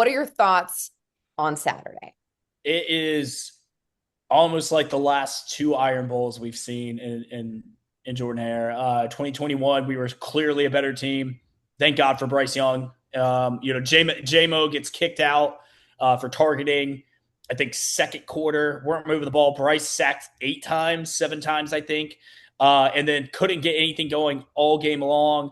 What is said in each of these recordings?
What are your thoughts on Saturday? It is almost like the last two Iron Bowls we've seen in Jordan Hare. 2021, we were clearly a better team. Thank God for Bryce Young. JMO gets kicked out for targeting. I think second quarter, weren't moving the ball. Bryce sacked 8 times, 7 times, I think, and then couldn't get anything going all game long.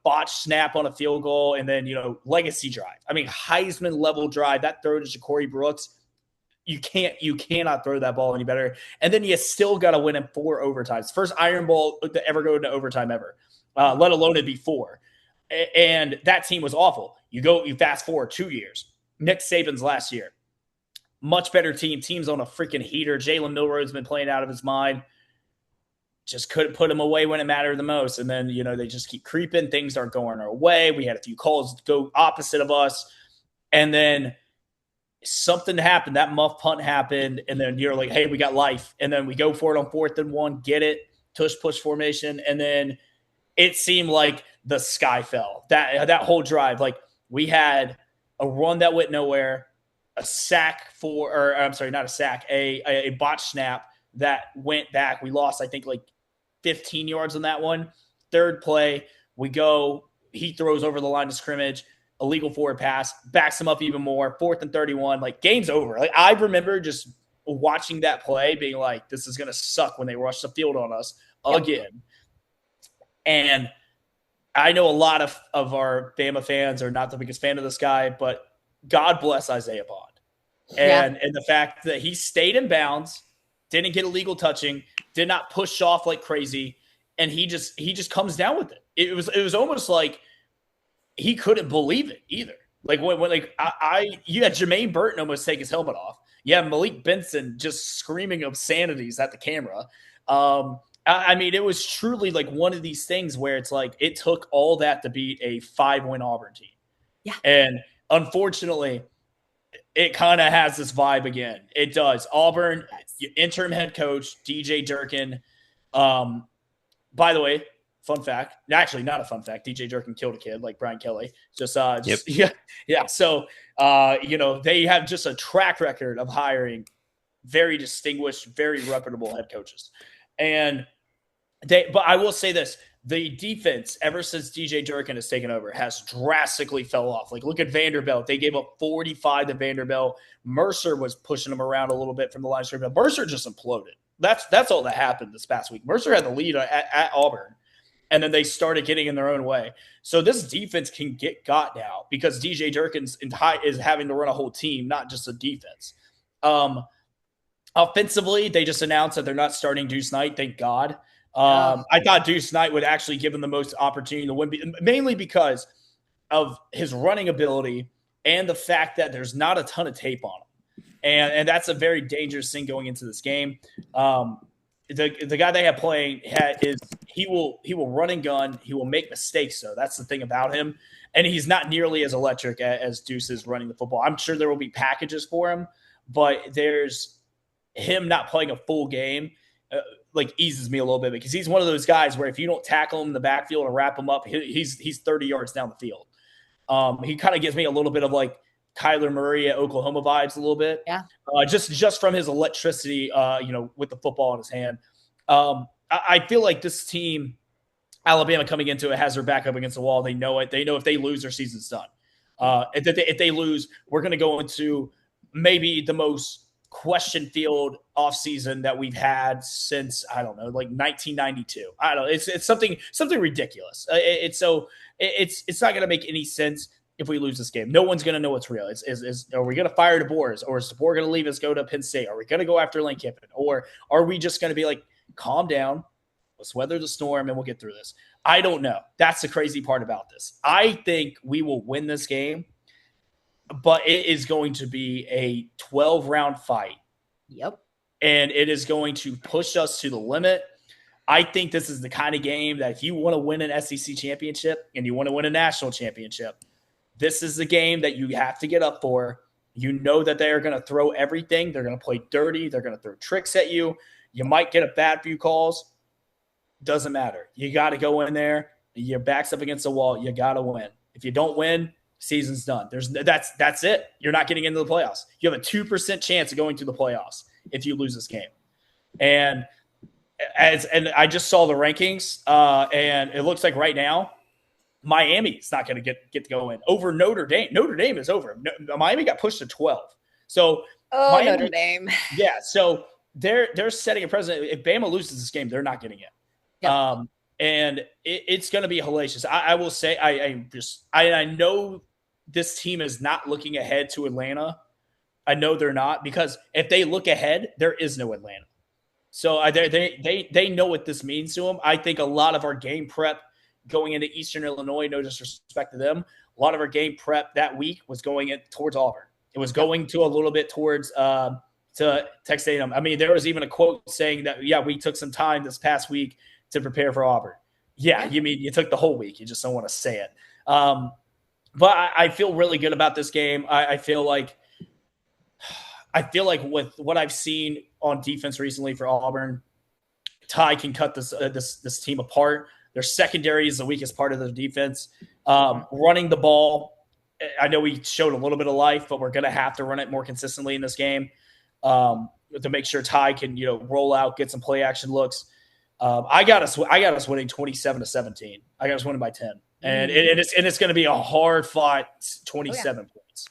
Botched snap on a field goal, and then legacy drive. I mean, Heisman level drive. That throw to Ja'Cory Brooks, you cannot throw that ball any better. And then you still got to win in 4 overtimes. First Iron Bowl to ever go into overtime ever, let alone it be 4. And that team was awful. You fast forward 2 years. Nick Saban's last year, much better team. Team's on a freaking heater. Jalen Milroe's been playing out of his mind. Just couldn't put him away when it mattered the most. And then they just keep creeping. Things aren't going our way. We had a few calls go opposite of us, and then something happened. That muff punt happened, and then you're like, hey, we got life. And then we go for it on 4th and 1, get it, tush push formation, and then it seemed like the sky fell. That whole drive, like we had a run that went nowhere, a sack or I'm sorry, not a sack, a botch snap that went back. We lost, I think, like 15 yards on that one. Third play, he throws over the line of scrimmage, illegal forward pass, backs him up even more. 4th and 31, like game's over. Like I remember just watching that play being like, this is going to suck when they rush the field on us again. And I know a lot of our Bama fans are not the biggest fan of this guy, but God bless Isaiah Bond. And the fact that he stayed in bounds, didn't get illegal touching, did not push off like crazy, and he just comes down with it. It was almost like he couldn't believe it either. Like when you had Jermaine Burton almost take his helmet off. You have Malik Benson just screaming obscenities at the camera. I mean, it was truly like one of these things where it's like it took all that to beat a 5-win Auburn team. Yeah. And unfortunately, it kind of has this vibe again. It does. Auburn, interim head coach, DJ Durkin. By the way, fun fact. Actually, not a fun fact. DJ Durkin killed a kid like Brian Kelly. Yeah. So, they have just a track record of hiring very distinguished, very reputable head coaches. But I will say this. The defense, ever since DJ Durkin has taken over, has drastically fell off. Like, look at Vanderbilt. They gave up 45 to Vanderbilt. Mercer was pushing them around a little bit from the line of scrimmage. Mercer just imploded. That's all that happened this past week. Mercer had the lead at Auburn, and then they started getting in their own way. So this defense can get got now because DJ Durkin is having to run a whole team, not just a defense. Offensively, they just announced that they're not starting Deuce Knight. Thank God. I thought Deuce Knight would actually give him the most opportunity to win, mainly because of his running ability and the fact that there's not a ton of tape on him. And that's a very dangerous thing going into this game. The guy they have playing he will run and gun. He will make mistakes, though. That's the thing about him. And he's not nearly as electric as Deuce is running the football. I'm sure there will be packages for him, but there's him not playing a full game eases me a little bit because he's one of those guys where if you don't tackle him in the backfield and wrap him up, he's 30 yards down the field. He kind of gives me a little bit of like Kyler Murray at Oklahoma vibes a little bit. Yeah. Just from his electricity, with the football in his hand. I feel like this team, Alabama coming into it, has their back up against the wall. They know it. They know if they lose, their season's done. If they lose, we're going to go into maybe the most question field offseason that we've had since, I don't know, like 1992. I don't know. It's something ridiculous. It's not going to make any sense if we lose this game. No one's going to know what's real. Are we going to fire DeBoer? Or is DeBoer going to leave us, go to Penn State? Are we going to go after Lane Kiffin? Or are we just going to be like, calm down, let's weather the storm, and we'll get through this? I don't know. That's the crazy part about this. I think we will win this game, but it is going to be a 12-round fight. Yep. And it is going to push us to the limit. I think this is the kind of game that if you want to win an SEC championship and you want to win a national championship, this is the game that you have to get up for. You know that they are going to throw everything. They're going to play dirty. They're going to throw tricks at you. You might get a bad few calls. Doesn't matter. You got to go in there. Your back's up against the wall. You got to win. If you don't win, season's done. That's it. You're not getting into the playoffs. You have a 2% chance of going to the playoffs if you lose this game. And I just saw the rankings, and it looks like right now Miami's not going to get to go in over Notre Dame. Notre Dame is over. Miami got pushed to 12. So Oh, Miami, Notre Dame. yeah. So they're setting a precedent. If Bama loses this game, they're not getting it. Yep. And it's going to be hellacious. I will say, I know this team is not looking ahead to Atlanta. I know they're not, because if they look ahead, there is no Atlanta. So they know what this means to them. I think a lot of our game prep going into Eastern Illinois, no disrespect to them, a lot of our game prep that week was going towards Auburn. It was going to a little bit towards to Texas A&M. I mean, there was even a quote saying that, yeah, we took some time this past week to prepare for Auburn. Yeah, you mean you took the whole week. You just don't want to say it. But I feel really good about this game. I feel like with what I've seen on defense recently for Auburn, Ty can cut this team apart. Their secondary is the weakest part of the defense. Running the ball, I know we showed a little bit of life, but we're going to have to run it more consistently in this game to make sure Ty can roll out, get some play action looks. I got us winning 27-17. I got us winning by 10, and it's going to be a hard fought 27 points.